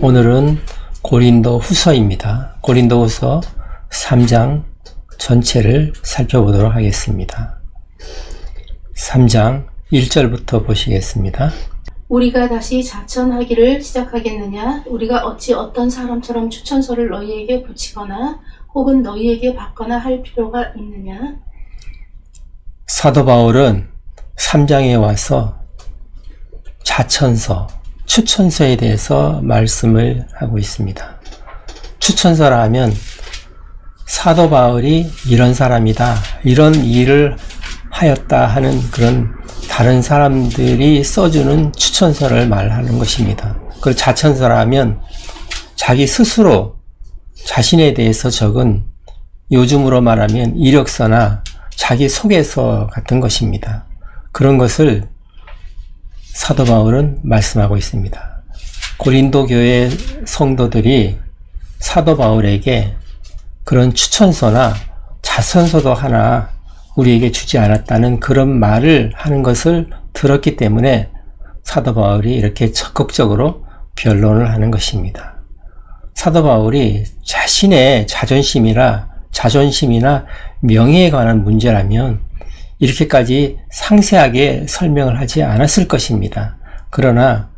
오늘은 고린도 후서입니다. 고린도 후서 3장 전체를 살펴보도록 하겠습니다. 3장 1절부터 보시겠습니다. 우리가 다시 자천하기를 시작하겠느냐? 우리가 어찌 어떤 사람처럼 추천서를 너희에게 붙이거나 혹은 너희에게 받거나 할 필요가 있느냐? 사도 바울은 3장에 와서 자천서, 추천서에 대해서 말씀을 하고 있습니다. 추천서라 하면 사도 바울이 이런 사람이다, 이런 일을 하였다 하는 그런 다른 사람들이 써주는 추천서를 말하는 것입니다. 그리고 자천서라 하면 자기 스스로 자신에 대해서 적은, 요즘으로 말하면 이력서나 자기 소개서 같은 것입니다. 그런 것을 사도 바울은 말씀하고 있습니다. 고린도 교회 성도들이 사도 바울에게 그런 추천서나 자선서도 하나 우리에게 주지 않았다는 그런 말을 하는 것을 들었기 때문에 사도 바울이 이렇게 적극적으로 변론을 하는 것입니다. 사도 바울이 자신의 자존심이나 명예에 관한 문제라면 이렇게까지 상세하게 설명을 하지 않았을 것입니다. 그러나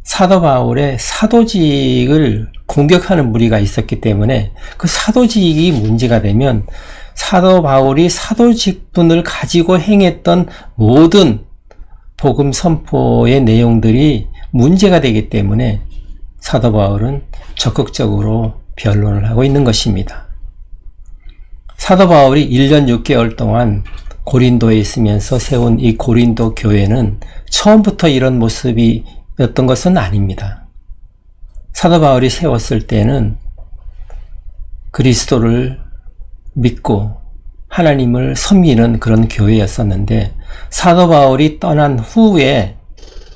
사도 바울의 사도직을 공격하는 무리가 있었기 때문에 그 사도직이 문제가 되면 사도 바울이 사도직분을 가지고 행했던 모든 복음 선포의 내용들이 문제가 되기 때문에 사도 바울은 적극적으로 변론을 하고 있는 것입니다. 사도 바울이 1년 6개월 동안 고린도에 있으면서 세운 이 고린도 교회는 처음부터 이런 모습이었던 것은 아닙니다. 사도 바울이 세웠을 때는 그리스도를 믿고 하나님을 섬기는 그런 교회였었는데 사도 바울이 떠난 후에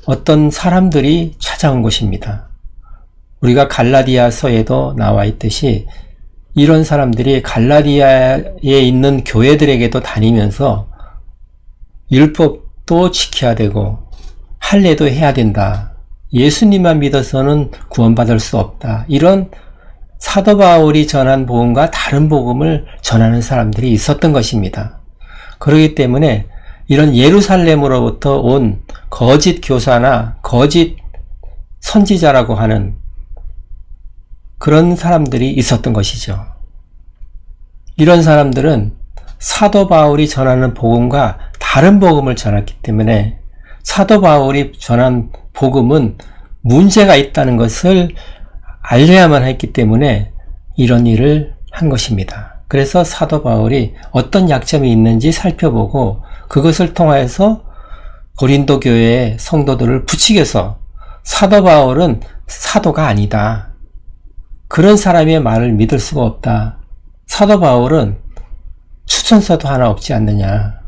어떤 사람들이 찾아온 것입니다. 우리가 갈라디아서에도 나와 있듯이 이런 사람들이 갈라디아에 있는 교회들에게도 다니면서 율법도 지켜야 되고 할례도 해야 된다, 예수님만 믿어서는 구원받을 수 없다, 이런 사도 바울이 전한 복음과 다른 복음을 전하는 사람들이 있었던 것입니다. 그렇기 때문에 이런 예루살렘으로부터 온 거짓 교사나 거짓 선지자라고 하는 그런 사람들이 있었던 것이죠. 이런 사람들은 사도 바울이 전하는 복음과 다른 복음을 전했기 때문에 사도 바울이 전한 복음은 문제가 있다는 것을 알려야만 했기 때문에 이런 일을 한 것입니다. 그래서 사도 바울이 어떤 약점이 있는지 살펴보고 그것을 통하여서 고린도 교회의 성도들을 부추겨서 사도 바울은 사도가 아니다, 그런 사람의 말을 믿을 수가 없다, 사도 바울은 추천서도 하나 없지 않느냐,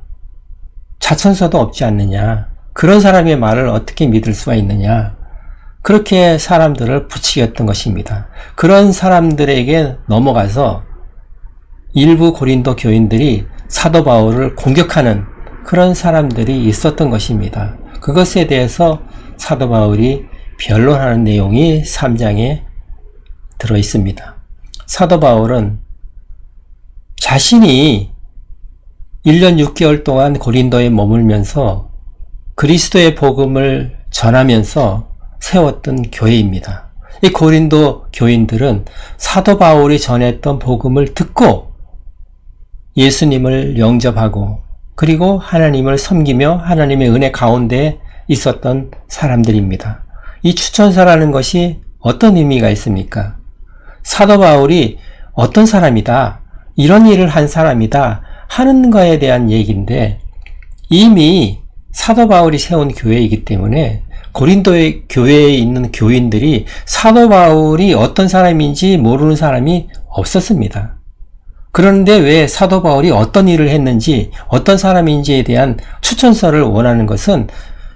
자천서도 없지 않느냐, 그런 사람의 말을 어떻게 믿을 수가 있느냐, 그렇게 사람들을 부추겼던 것입니다. 그런 사람들에게 넘어가서 일부 고린도 교인들이 사도 바울을 공격하는 그런 사람들이 있었던 것입니다. 그것에 대해서 사도 바울이 변론하는 내용이 3장에 들어 있습니다. 사도 바울은 자신이 1년 6개월 동안 고린도에 머물면서 그리스도의 복음을 전하면서 세웠던 교회입니다. 이 고린도 교인들은 사도 바울이 전했던 복음을 듣고 예수님을 영접하고 그리고 하나님을 섬기며 하나님의 은혜 가운데 있었던 사람들입니다. 이 추천서라는 것이 어떤 의미가 있습니까? 사도 바울이 어떤 사람이다, 이런 일을 한 사람이다 하는 거에 대한 얘기인데, 이미 사도 바울이 세운 교회이기 때문에 고린도의 교회에 있는 교인들이 사도 바울이 어떤 사람인지 모르는 사람이 없었습니다. 그런데 왜 사도 바울이 어떤 일을 했는지 어떤 사람인지에 대한 추천서를 원하는 것은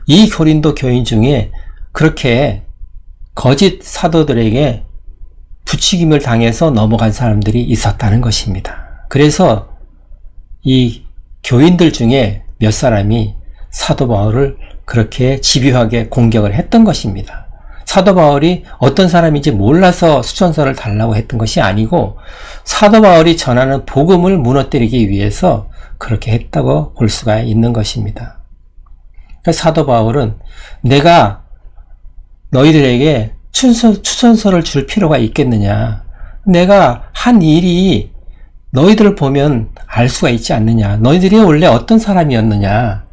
이 고린도 교인 중에 그렇게 거짓 사도들에게 부추김을 당해서 넘어간 사람들이 있었다는 것입니다. 그래서 이 교인들 중에 몇 사람이 사도 바울을 그렇게 집요하게 공격을 했던 것입니다. 사도 바울이 어떤 사람인지 몰라서 수천서를 달라고 했던 것이 아니고 사도 바울이 전하는 복음을 무너뜨리기 위해서 그렇게 했다고 볼 수가 있는 것입니다. 사도 바울은 내가 너희들에게 추천서를 줄 필요가 있겠느냐? 내가 한 일이 너희들을 보면 알 수가 있지 않느냐? 너희들이 원래 어떤 사람이었느냐?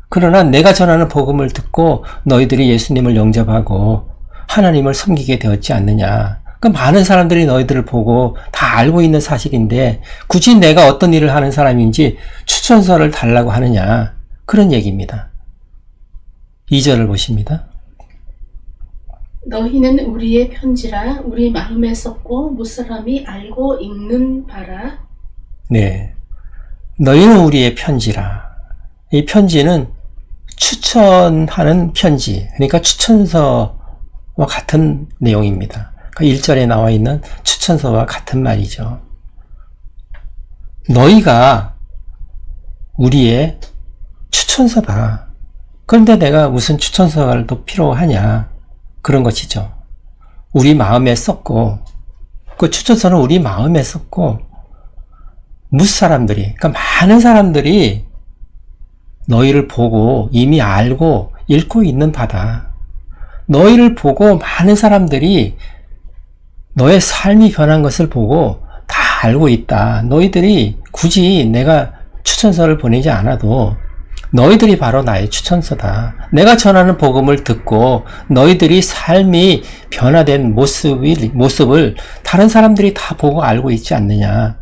그러나 내가 전하는 복음을 듣고 너희들이 예수님을 영접하고 하나님을 섬기게 되었지 않느냐? 그 많은 사람들이 너희들을 보고 다 알고 있는 사실인데 굳이 내가 어떤 일을 하는 사람인지 추천서를 달라고 하느냐? 그런 얘기입니다. 2절을 보십니다. 너희는 우리의 편지라 우리 마음에 썼고 무사람이 알고 읽는 바라. 네. 너희는 우리의 편지라. 이 편지는 추천하는 편지, 그러니까 추천서와 같은 내용입니다. 그 1절에 나와 있는 추천서와 같은 말이죠. 너희가 우리의 추천서다. 그런데 내가 무슨 추천서를 또 필요하냐? 그런 것이죠. 우리 마음에 썼고, 그 추천서는 우리 마음에 썼고, 무사람들이, 그러니까 많은 사람들이 너희를 보고 이미 알고 읽고 있는 바다. 너희를 보고 많은 사람들이 너의 삶이 변한 것을 보고 다 알고 있다. 너희들이 굳이 내가 추천서를 보내지 않아도 너희들이 바로 나의 추천서다. 내가 전하는 복음을 듣고 너희들이 삶이 변화된 모습을 다른 사람들이 다 보고 알고 있지 않느냐.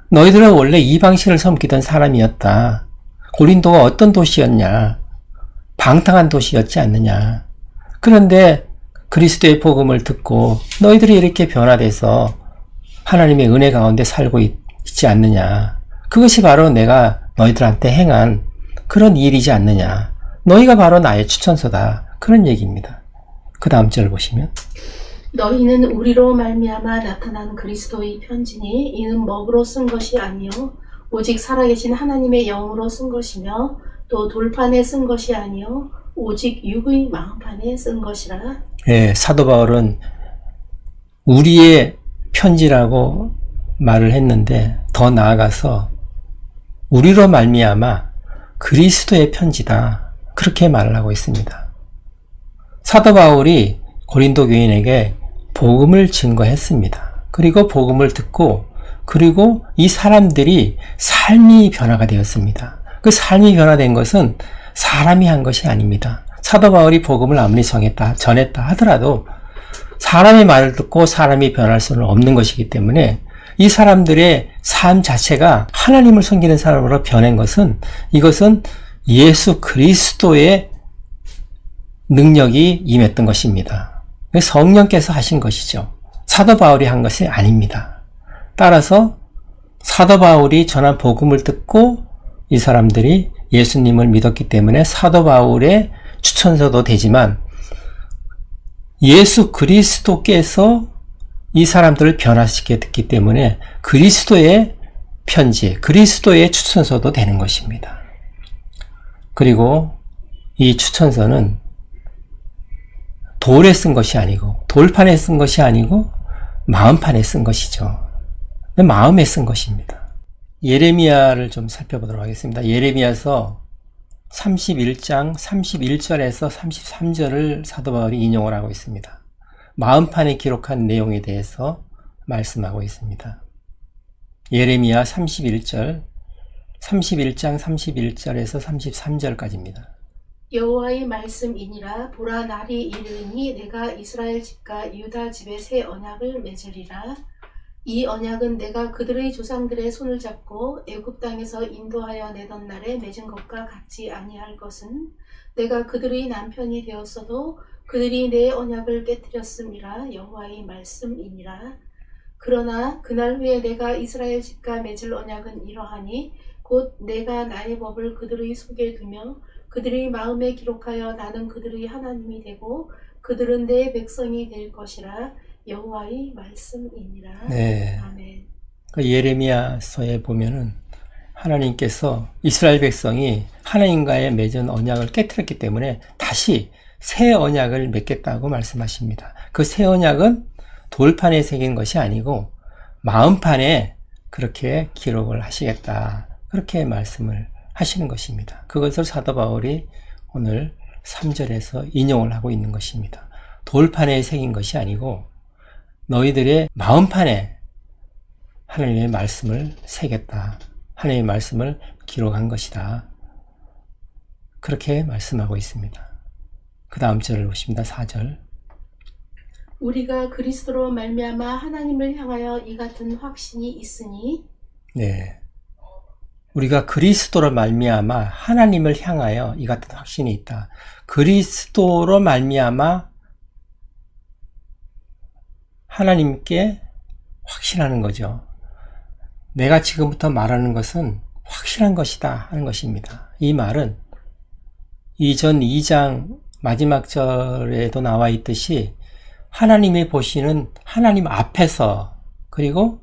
너희들은 원래 이방신을 섬기던 사람이었다. 고린도가 어떤 도시였냐? 방탕한 도시였지 않느냐? 그런데 그리스도의 복음을 듣고 너희들이 이렇게 변화돼서 하나님의 은혜 가운데 살고 있지 않느냐? 그것이 바로 내가 너희들한테 행한 그런 일이지 않느냐? 너희가 바로 나의 추천서다. 그런 얘기입니다. 그 다음 절 보시면 너희는 우리로 말미암아 나타난 그리스도의 편지니 이는 먹으로 쓴 것이 아니요 오직 살아계신 하나님의 영으로 쓴 것이며 또 돌판에 쓴 것이 아니요 오직 육의 마음판에 쓴 것이라. 예, 사도 바울은 우리의 편지라고 말을 했는데 더 나아가서 우리로 말미암아 그리스도의 편지다. 그렇게 말을 하고 있습니다. 사도 바울이 고린도 교인에게 복음을 증거했습니다. 그리고 복음을 듣고 그리고 이 사람들이 삶이 변화가 되었습니다. 그 삶이 변화된 것은 사람이 한 것이 아닙니다. 사도 바울이 복음을 아무리 전했다 하더라도 사람의 말을 듣고 사람이 변할 수는 없는 것이기 때문에 이 사람들의 삶 자체가 하나님을 섬기는 사람으로 변한 것은 이것은 예수 그리스도의 능력이 임했던 것입니다. 성령께서 하신 것이죠. 사도 바울이 한 것이 아닙니다. 따라서 사도 바울이 전한 복음을 듣고 이 사람들이 예수님을 믿었기 때문에 사도 바울의 추천서도 되지만 예수 그리스도께서 이 사람들을 변화시켰기 때문에 그리스도의 편지, 그리스도의 추천서도 되는 것입니다. 그리고 이 추천서는 돌에 쓴 것이 아니고 돌판에 쓴 것이 아니고 마음판에 쓴 것이죠. 마음에 쓴 것입니다. 예레미야를 좀 살펴보도록 하겠습니다. 예레미야서 31장 31절에서 33절을 사도 바울이 인용을 하고 있습니다. 마음판에 기록한 내용에 대해서 말씀하고 있습니다. 예레미야 31장 31절에서 33절까지입니다. 여호와의 말씀이니라. 보라, 날이 이르니 내가 이스라엘 집과 유다 집에 새 언약을 맺으리라. 이 언약은 내가 그들의 조상들의 손을 잡고 애굽 땅에서 인도하여 내던 날에 맺은 것과 같지 아니할 것은 내가 그들의 남편이 되었어도 그들이 내 언약을 깨뜨렸음이라. 여호와의 말씀이니라. 그러나 그날 후에 내가 이스라엘 집과 맺을 언약은 이러하니 곧 내가 나의 법을 그들의 속에 두며 그들의 마음에 기록하여 나는 그들의 하나님이 되고 그들은 내 백성이 될 것이라. 여호와의 말씀이니라. 네. 아멘. 그 예레미야서에 보면은 하나님께서 이스라엘 백성이 하나님과의 맺은 언약을 깨뜨렸기 때문에 다시 새 언약을 맺겠다고 말씀하십니다. 그 새 언약은 돌판에 새긴 것이 아니고 마음판에 그렇게 기록을 하시겠다. 그렇게 말씀을 하시는 것입니다. 그것을 사도 바울이 오늘 3절에서 인용을 하고 있는 것입니다. 돌판에 새긴 것이 아니고 너희들의 마음판에 하나님의 말씀을 새겼다. 하나님의 말씀을 기록한 것이다. 그렇게 말씀하고 있습니다. 그 다음 절을 보십니다. 4절. 우리가 그리스도로 말미암아 하나님을 향하여 이 같은 확신이 있으니 네. 우리가 그리스도로 말미암아 하나님을 향하여 이 같은 확신이 있다. 그리스도로 말미암아 하나님께 확신하는 거죠. 내가 지금부터 말하는 것은 확실한 것이다 하는 것입니다. 이 말은 이전 2장 마지막 절에도 나와 있듯이 하나님이 보시는 하나님 앞에서 그리고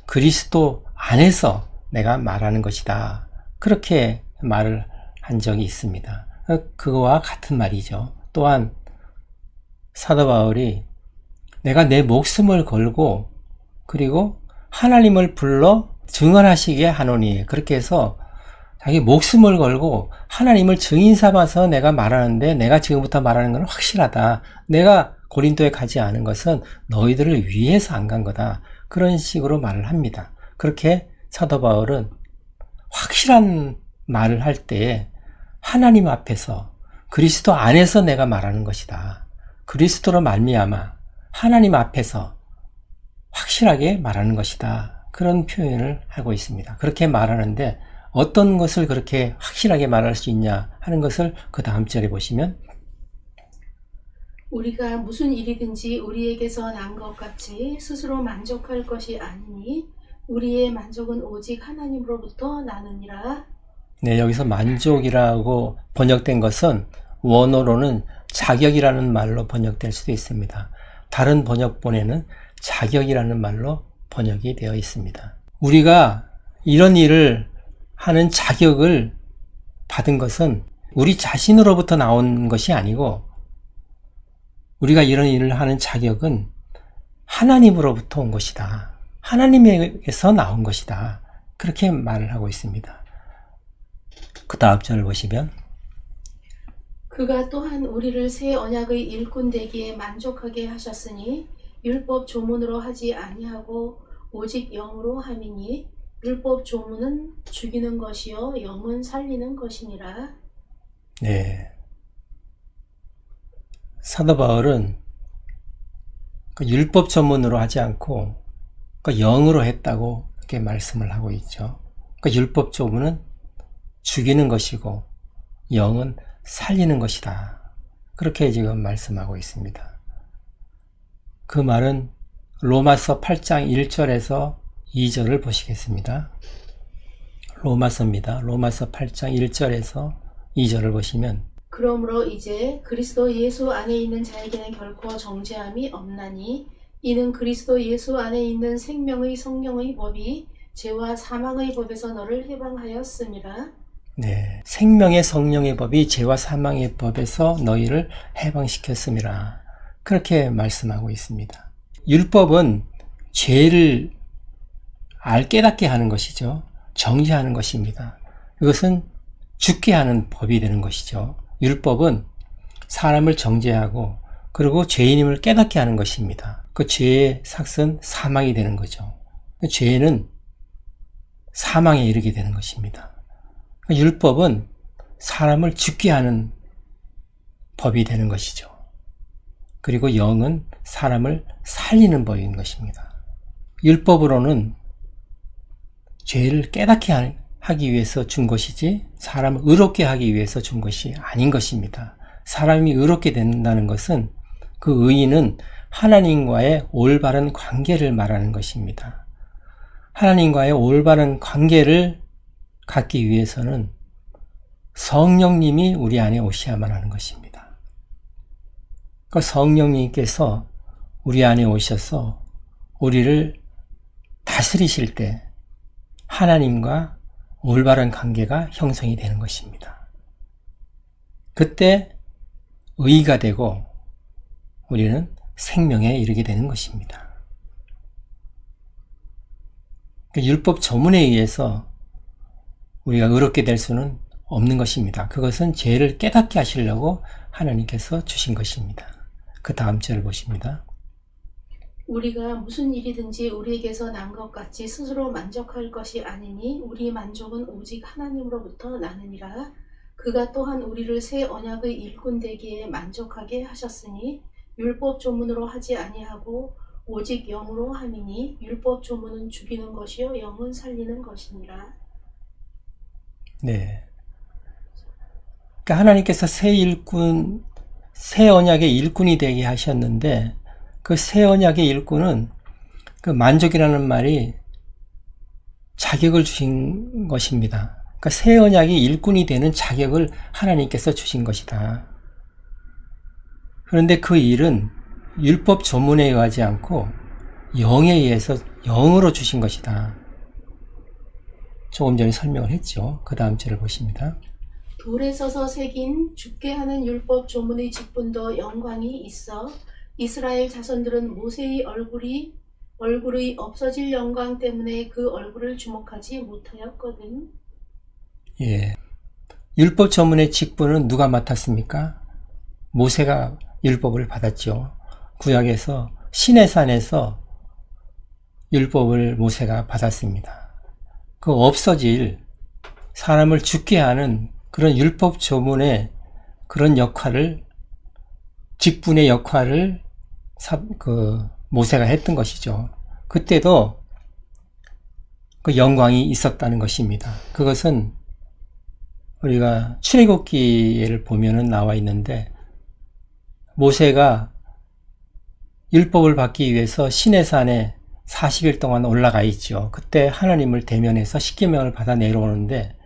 그리스도 안에서 내가 말하는 것이다. 그렇게 말을 한 적이 있습니다. 그거와 같은 말이죠. 또한 사도 바울이 내가 내 목숨을 걸고 그리고 하나님을 불러 증언하시게 하노니 그렇게 해서 자기 목숨을 걸고 하나님을 증인 삼아서 내가 말하는데 내가 지금부터 말하는 건 확실하다. 내가 고린도에 가지 않은 것은 너희들을 위해서 안 간 거다. 그런 식으로 말을 합니다. 그렇게 사도 바울은 확실한 말을 할 때에 하나님 앞에서 그리스도 안에서 내가 말하는 것이다. 그리스도로 말미암아 하나님 앞에서 확실하게 말하는 것이다. 그런 표현을 하고 있습니다. 그렇게 말하는데 어떤 것을 그렇게 확실하게 말할 수 있냐 하는 것을 그 다음 절에 보시면 우리가 무슨 일이든지 우리에게서 난 것 같이 스스로 만족할 것이 아니니 우리의 만족은 오직 하나님으로부터 나느니라. 네, 여기서 만족이라고 번역된 것은 원어로는 자격이라는 말로 번역될 수도 있습니다. 다른 번역본에는 자격이라는 말로 번역이 되어 있습니다. 우리가 이런 일을 하는 자격을 받은 것은 우리 자신으로부터 나온 것이 아니고 우리가 이런 일을 하는 자격은 하나님으로부터 온 것이다. 하나님에게서 나온 것이다. 그렇게 말을 하고 있습니다. 그 다음 절을 보시면 그가 또한 우리를 새 언약의 일꾼 되기에 만족하게 하셨으니 율법 조문으로 하지 아니하고 오직 영으로 함이니 율법 조문은 죽이는 것이요 영은 살리는 것이니라. 네. 사도 바울은 그 율법 전문으로 하지 않고 그 영으로 했다고 이렇게 말씀을 하고 있죠. 그 율법 조문은 죽이는 것이고 영은 살리는 것이다. 그렇게 지금 말씀하고 있습니다. 그 말은 로마서 8장 1절에서 2절을 보시겠습니다. 로마서입니다. 로마서 8장 1절에서 2절을 보시면 그러므로 이제 그리스도 예수 안에 있는 자에게는 결코 정죄함이 없나니 이는 그리스도 예수 안에 있는 생명의 성령의 법이 죄와 사망의 법에서 너를 해방하였음이라. 네, 생명의 성령의 법이 죄와 사망의 법에서 너희를 해방시켰음이라. 그렇게 말씀하고 있습니다. 율법은 죄를 깨닫게 하는 것이죠. 정죄하는 것입니다. 이것은 죽게 하는 법이 되는 것이죠. 율법은 사람을 정죄하고 그리고 죄인임을 깨닫게 하는 것입니다. 그 죄의 삭은 사망이 되는 거죠. 그 죄는 사망에 이르게 되는 것입니다. 율법은 사람을 죽게 하는 법이 되는 것이죠. 그리고 영은 사람을 살리는 법인 것입니다. 율법으로는 죄를 깨닫게 하기 위해서 준 것이지 사람을 의롭게 하기 위해서 준 것이 아닌 것입니다. 사람이 의롭게 된다는 것은 그 의의는 하나님과의 올바른 관계를 말하는 것입니다. 하나님과의 올바른 관계를 갖기 위해서는 성령님이 우리 안에 오셔야만 하는 것입니다. 그 성령님께서 우리 안에 오셔서 우리를 다스리실 때 하나님과 올바른 관계가 형성이 되는 것입니다. 그때 의가 되고 우리는 생명에 이르게 되는 것입니다. 그러니까 율법 조문에 의해서 우리가 의롭게 될 수는 없는 것입니다. 그것은 죄를 깨닫게 하시려고 하나님께서 주신 것입니다. 그 다음 절을 보십니다. 우리가 무슨 일이든지 우리에게서 난 것 같이 스스로 만족할 것이 아니니 우리 만족은 오직 하나님으로부터 나느니라. 그가 또한 우리를 새 언약의 일꾼 되기에 만족하게 하셨으니 율법 조문으로 하지 아니하고 오직 영으로 함이니 율법 조문은 죽이는 것이요 영은 살리는 것이니라. 네. 그러니까 하나님께서 새 언약의 일꾼이 되게 하셨는데 그 새 언약의 일꾼은 그 만족이라는 말이 자격을 주신 것입니다. 그러니까 새 언약의 일꾼이 되는 자격을 하나님께서 주신 것이다. 그런데 그 일은 율법 조문에 의하지 않고 영에 의해서 영으로 주신 것이다. 조금 전에 설명을 했죠. 그 다음 절을 보십니다. 돌에 서서 새긴 죽게 하는 율법 조문의 직분도 영광이 있어 이스라엘 자손들은 모세의 얼굴의 없어질 영광 때문에 그 얼굴을 주목하지 못하였거든. 예. 율법 조문의 직분은 누가 맡았습니까? 모세가 율법을 받았죠. 구약에서 시내산에서 율법을 모세가 받았습니다. 그 없어질 사람을 죽게 하는 그런 율법 조문의 그런 역할을 직분의 역할을 모세가 했던 것이죠. 그때도 그 영광이 있었다는 것입니다. 그것은 우리가 출애굽기를 보면은 나와 있는데 모세가 율법을 받기 위해서 시내산에 40일 동안 올라가 있죠. 그때 하나님을 대면해서 십계명을 받아 내려오는데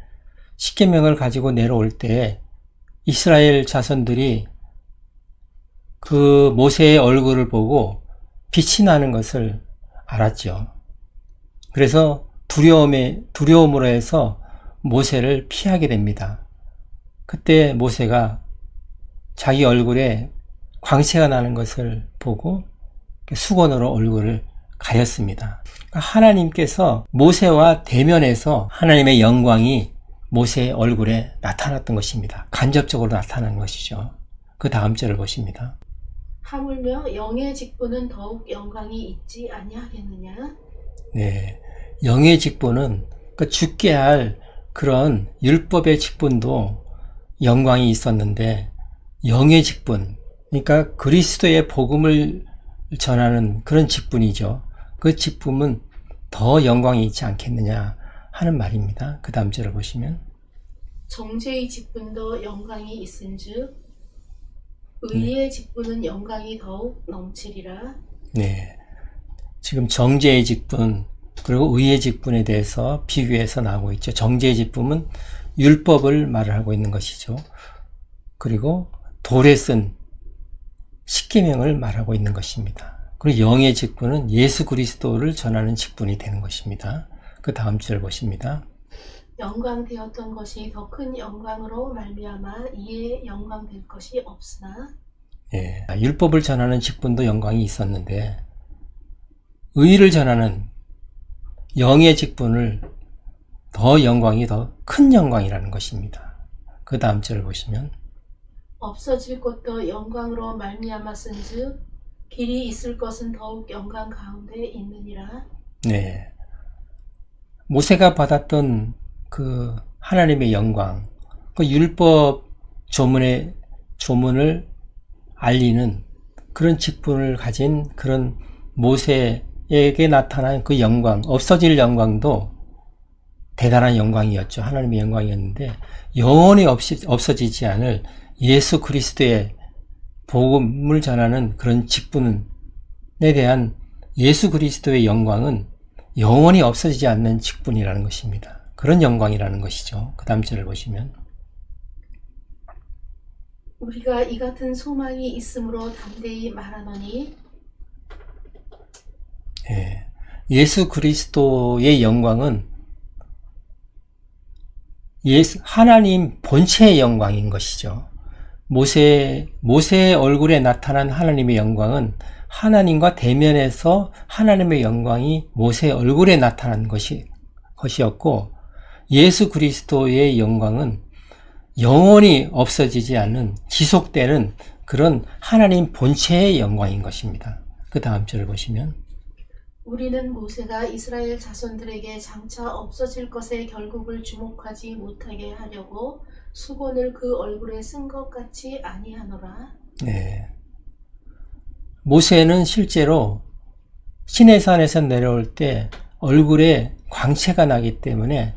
십계명을 가지고 내려올 때 이스라엘 자손들이 그 모세의 얼굴을 보고 빛이 나는 것을 알았죠. 그래서 두려움으로 해서 모세를 피하게 됩니다. 그때 모세가 자기 얼굴에 광채가 나는 것을 보고 수건으로 얼굴을 가렸습니다. 하나님께서 모세와 대면해서 하나님의 영광이 모세의 얼굴에 나타났던 것입니다. 간접적으로 나타난 것이죠. 그 다음 절을 보십니다. 하물며 영의 직분은 더욱 영광이 있지 아니하겠느냐? 네, 영의 직분은 죽게 할 그런 율법의 직분도 영광이 있었는데 영의 직분, 그러니까 그리스도의 복음을 전하는 그런 직분이죠. 그 직분은 더 영광이 있지 않겠느냐 하는 말입니다. 그 다음 절을 보시면 정죄의 직분도 영광이 있은즉 의의 직분은 영광이 더욱 넘치리라. 네, 지금 정죄의 직분 그리고 의의 직분에 대해서 비교해서 나오고 있죠. 정죄의 직분은 율법을 말을 하고 있는 것이죠. 그리고 돌에 쓴 십계명을 말하고 있는 것입니다. 그리고 영의 직분은 예수 그리스도를 전하는 직분이 되는 것입니다. 그 다음 절 보십니다. 영광되었던 것이 더 큰 영광으로 말미암아 이에 영광될 것이 없으나. 예, 율법을 전하는 직분도 영광이 있었는데 의를 전하는 영의 직분을 영광이 더 큰 영광이라는 것입니다. 그 다음 절을 보시면 없어질 것도 영광으로 말미암았은즉 길이 있을 것은 더욱 영광 가운데 있느니라. 네, 모세가 받았던 그 하나님의 영광, 그 율법 조문을 알리는 그런 직분을 가진 그런 모세에게 나타난 그 영광, 없어질 영광도 대단한 영광이었죠. 하나님의 영광이었는데 영원히 없어지지 않을 예수 그리스도의 복음을 전하는 그런 직분에 대한 예수 그리스도의 영광은 영원히 없어지지 않는 직분이라는 것입니다. 그런 영광이라는 것이죠. 그 다음 절을 보시면 우리가 이 같은 소망이 있으므로 담대히 말하노니. 예, 예수 그리스도의 영광은 하나님 본체의 영광인 것이죠. 모세의 얼굴에 나타난 하나님의 영광은 하나님과 대면에서 하나님의 영광이 모세의 얼굴에 나타난 것이었고, 예수 그리스도의 영광은 영원히 없어지지 않는 지속되는 그런 하나님 본체의 영광인 것입니다. 그 다음 절을 보시면, 우리는 모세가 이스라엘 자손들에게 장차 없어질 것에 결국을 주목하지 못하게 하려고 수건을 그 얼굴에 쓴 것 같이 아니하노라. 네. 모세는 실제로 시내산에서 내려올 때 얼굴에 광채가 나기 때문에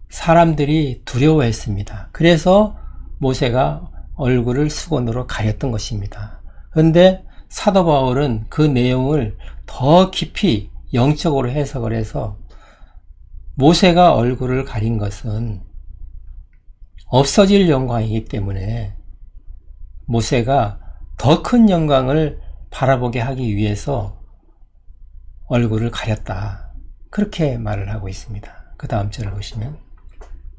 사람들이 두려워했습니다. 그래서 모세가 얼굴을 수건으로 가렸던 것입니다. 그런데 사도 바울은 그 내용을 더 깊이 영적으로 해석을 해서 모세가 얼굴을 가린 것은 없어질 영광이기 때문에 모세가 더 큰 영광을 바라보게 하기 위해서 얼굴을 가렸다. 그렇게 말을 하고 있습니다. 그 다음 절을 보시면,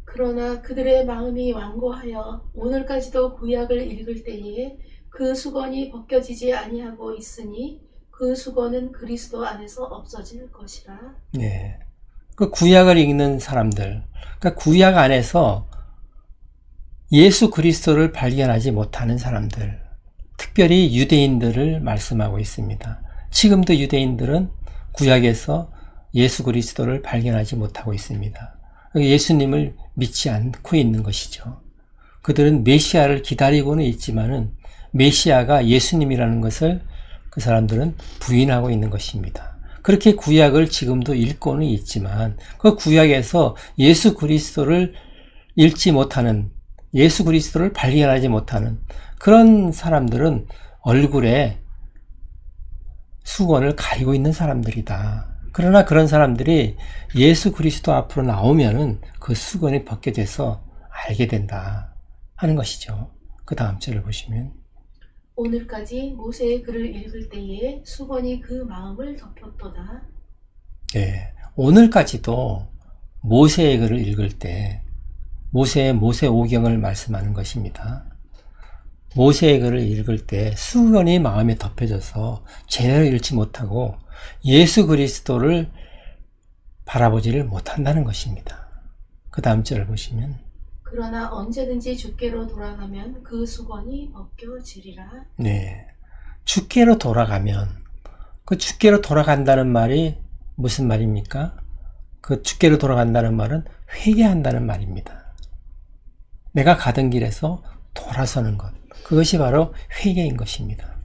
그러나 그들의 마음이 완고하여 오늘까지도 구약을 읽을 때에 그 수건이 벗겨지지 아니하고 있으니 그 수건은 그리스도 안에서 없어질 것이라. 네. 그 구약을 읽는 사람들, 그러니까 구약 안에서 예수 그리스도를 발견하지 못하는 사람들, 특별히 유대인들을 말씀하고 있습니다. 지금도 유대인들은 구약에서 예수 그리스도를 발견하지 못하고 있습니다. 예수님을 믿지 않고 있는 것이죠. 그들은 메시아를 기다리고는 있지만은 메시아가 예수님이라는 것을 그 사람들은 부인하고 있는 것입니다. 그렇게 구약을 지금도 읽고는 있지만 그 구약에서 예수 그리스도를 읽지 못하는, 예수 그리스도를 발견하지 못하는 그런 사람들은 얼굴에 수건을 가리고 있는 사람들이다. 그러나 그런 사람들이 예수 그리스도 앞으로 나오면은 그 수건이 벗겨져서 알게 된다 하는 것이죠. 그 다음 절을 보시면, 오늘까지 모세의 글을 읽을 때에 수건이 그 마음을 덮였도다. 네, 오늘까지도 모세의 글을 읽을 때 모세오경을 말씀하는 것입니다. 모세의 글을 읽을 때 수건이 마음에 덮여져서 제대로 읽지 못하고 예수 그리스도를 바라보지를 못한다는 것입니다. 그 다음 절을 보시면, 그러나 언제든지 주께로 돌아가면 그 수건이 벗겨지리라. 네, 주께로 돌아가면, 그 주께로 돌아간다는 말이 무슨 말입니까? 그 주께로 돌아간다는 말은 회개한다는 말입니다. 내가 가던 길에서 돌아서는 것, 그것이 바로 회개인 것입니다.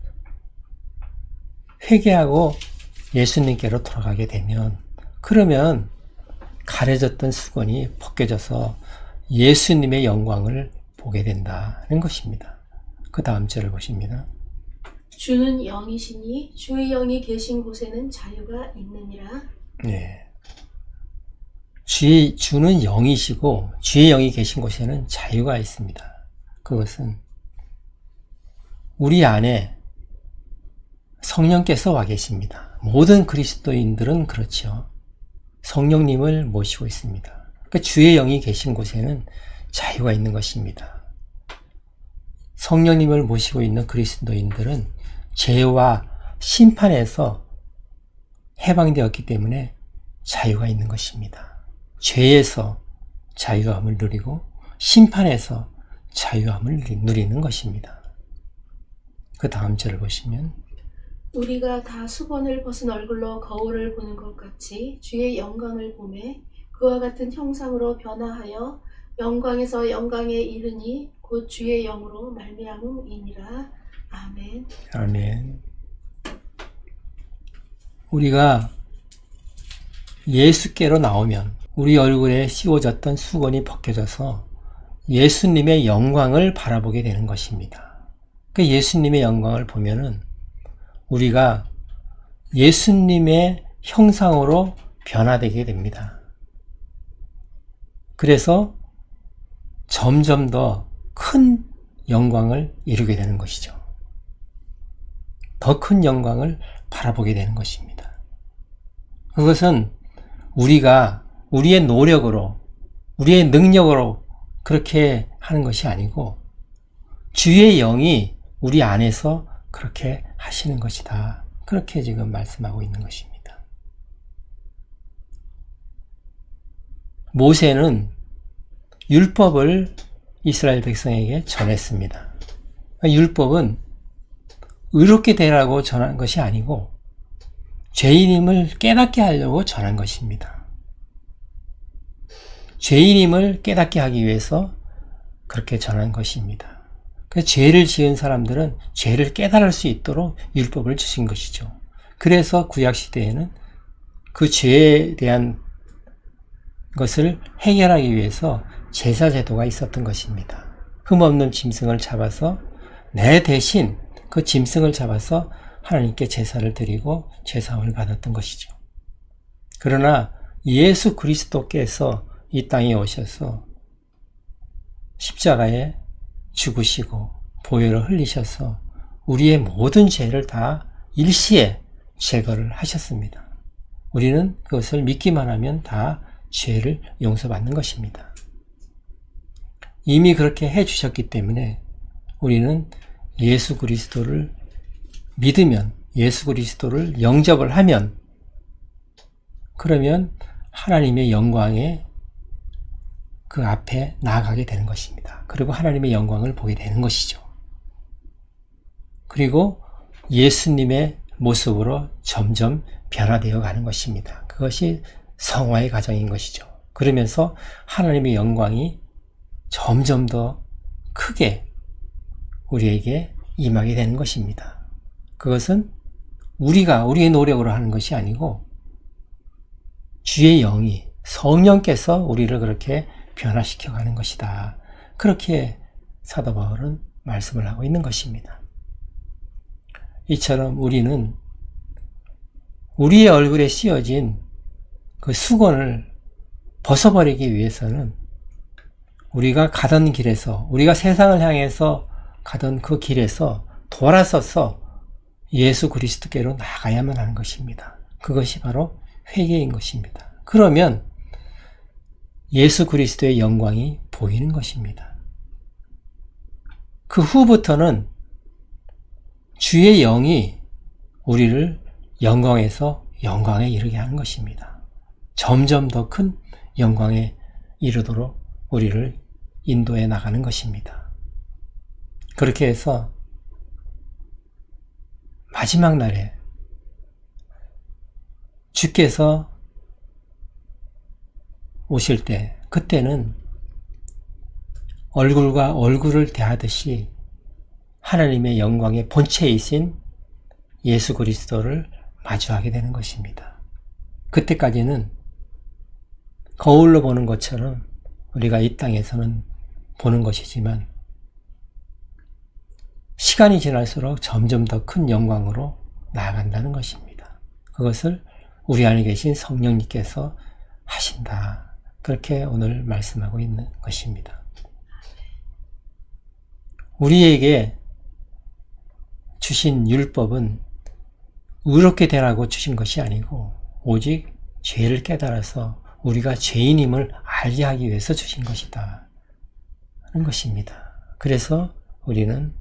회개하고 예수님께로 돌아가게 되면, 그러면 가려졌던 수건이 벗겨져서 예수님의 영광을 보게 된다는 것입니다. 그 다음 절을 보십니다. 주는 영이시니 주의 영이 계신 곳에는 자유가 있느니라. 네. 주는 영이시고 주의 영이 계신 곳에는 자유가 있습니다. 그것은 우리 안에 성령께서 와 계십니다. 모든 그리스도인들은 그렇죠. 성령님을 모시고 있습니다. 그러니까 주의 영이 계신 곳에는 자유가 있는 것입니다. 성령님을 모시고 있는 그리스도인들은 죄와 심판에서 해방되었기 때문에 자유가 있는 것입니다. 죄에서 자유함을 누리고 심판에서 자유함을 누리는 것입니다. 그 다음 절을 보시면, 우리가 다 수건을 벗은 얼굴로 거울을 보는 것 같이 주의 영광을 보매 그와 같은 형상으로 변화하여 영광에서 영광에 이르니 곧 주의 영으로 말미암음이니라. 아멘. 아멘. 우리가 예수께로 나오면 우리 얼굴에 씌워졌던 수건이 벗겨져서 예수님의 영광을 바라보게 되는 것입니다. 그 예수님의 영광을 보면은 우리가 예수님의 형상으로 변화되게 됩니다. 그래서 점점 더 큰 영광을 이루게 되는 것이죠. 더 큰 영광을 바라보게 되는 것입니다. 그것은 우리가 우리의 노력으로, 우리의 능력으로 그렇게 하는 것이 아니고 주의 영이 우리 안에서 그렇게 하시는 것이다. 그렇게 지금 말씀하고 있는 것입니다. 모세는 율법을 이스라엘 백성에게 전했습니다. 율법은 의롭게 되라고 전한 것이 아니고 죄인임을 깨닫게 하려고 전한 것입니다. 죄인임을 깨닫게 하기 위해서 그렇게 전한 것입니다. 그래서 죄를 지은 사람들은 죄를 깨달을 수 있도록 율법을 주신 것이죠. 그래서 구약시대에는 그 죄에 대한 것을 해결하기 위해서 제사제도가 있었던 것입니다. 흠없는 짐승을 잡아서 내 대신 그 짐승을 잡아서 하나님께 제사를 드리고 제사함을 받았던 것이죠. 그러나 예수 그리스도께서 이 땅에 오셔서 십자가에 죽으시고 보혈을 흘리셔서 우리의 모든 죄를 다 일시에 제거를 하셨습니다. 우리는 그것을 믿기만 하면 다 죄를 용서받는 것입니다. 이미 그렇게 해주셨기 때문에 우리는 예수 그리스도를 믿으면, 예수 그리스도를 영접을 하면, 그러면 하나님의 영광에 그 앞에 나아가게 되는 것입니다. 그리고 하나님의 영광을 보게 되는 것이죠. 그리고 예수님의 모습으로 점점 변화되어 가는 것입니다. 그것이 성화의 과정인 것이죠. 그러면서 하나님의 영광이 점점 더 크게 우리에게 임하게 되는 것입니다. 그것은 우리의 노력으로 하는 것이 아니고 주의 영이, 성령께서 우리를 그렇게 변화시켜 가는 것이다. 그렇게 사도 바울은 말씀을 하고 있는 것입니다. 이처럼 우리는 우리의 얼굴에 씌어진 그 수건을 벗어버리기 위해서는 우리가 가던 길에서, 우리가 세상을 향해서 가던 그 길에서 돌아서서 예수 그리스도께로 나가야만 하는 것입니다. 그것이 바로 회개인 것입니다. 그러면 예수 그리스도의 영광이 보이는 것입니다. 그 후부터는 주의 영이 우리를 영광에서 영광에 이르게 하는 것입니다. 점점 더 큰 영광에 이르도록 우리를 인도해 나가는 것입니다. 그렇게 해서 마지막 날에 주께서 오실 때, 그때는 얼굴과 얼굴을 대하듯이 하나님의 영광의 본체이신 예수 그리스도를 마주하게 되는 것입니다. 그때까지는 거울로 보는 것처럼 우리가 이 땅에서는 보는 것이지만 시간이 지날수록 점점 더 큰 영광으로 나아간다는 것입니다. 그것을 우리 안에 계신 성령님께서 하신다. 그렇게 오늘 말씀하고 있는 것입니다. 우리에게 주신 율법은 의롭게 되라고 주신 것이 아니고 오직 죄를 깨달아서 우리가 죄인임을 알게 하기 위해서 주신 것이다 하는 것입니다. 그래서 우리는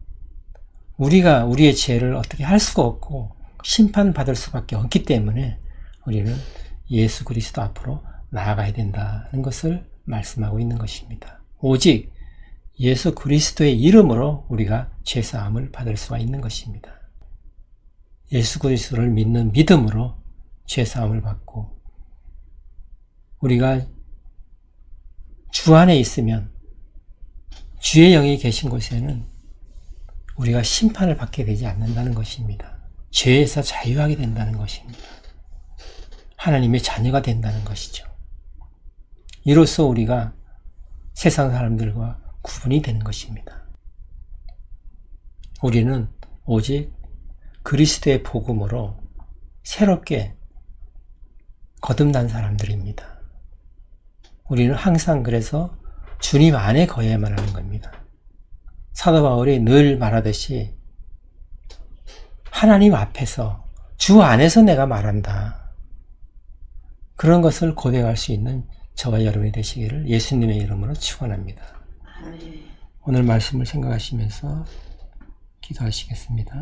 우리가 우리의 죄를 어떻게 할 수가 없고 심판받을 수밖에 없기 때문에 우리는 예수 그리스도 앞으로 나아가야 된다는 것을 말씀하고 있는 것입니다. 오직 예수 그리스도의 이름으로 우리가 죄사함을 받을 수가 있는 것입니다. 예수 그리스도를 믿는 믿음으로 죄사함을 받고 우리가 주 안에 있으면 주의 영이 계신 곳에는 우리가 심판을 받게 되지 않는다는 것입니다. 죄에서 자유하게 된다는 것입니다. 하나님의 자녀가 된다는 것이죠. 이로써 우리가 세상 사람들과 구분이 되는 것입니다. 우리는 오직 그리스도의 복음으로 새롭게 거듭난 사람들입니다. 우리는 항상 그래서 주님 안에 거해야만 하는 겁니다. 사도 바울이 늘 말하듯이 하나님 앞에서 주 안에서 내가 말한다. 그런 것을 고백할 수 있는 저와 여러분이 되시기를 예수님의 이름으로 축원합니다. 오늘 말씀을 생각하시면서 기도하시겠습니다.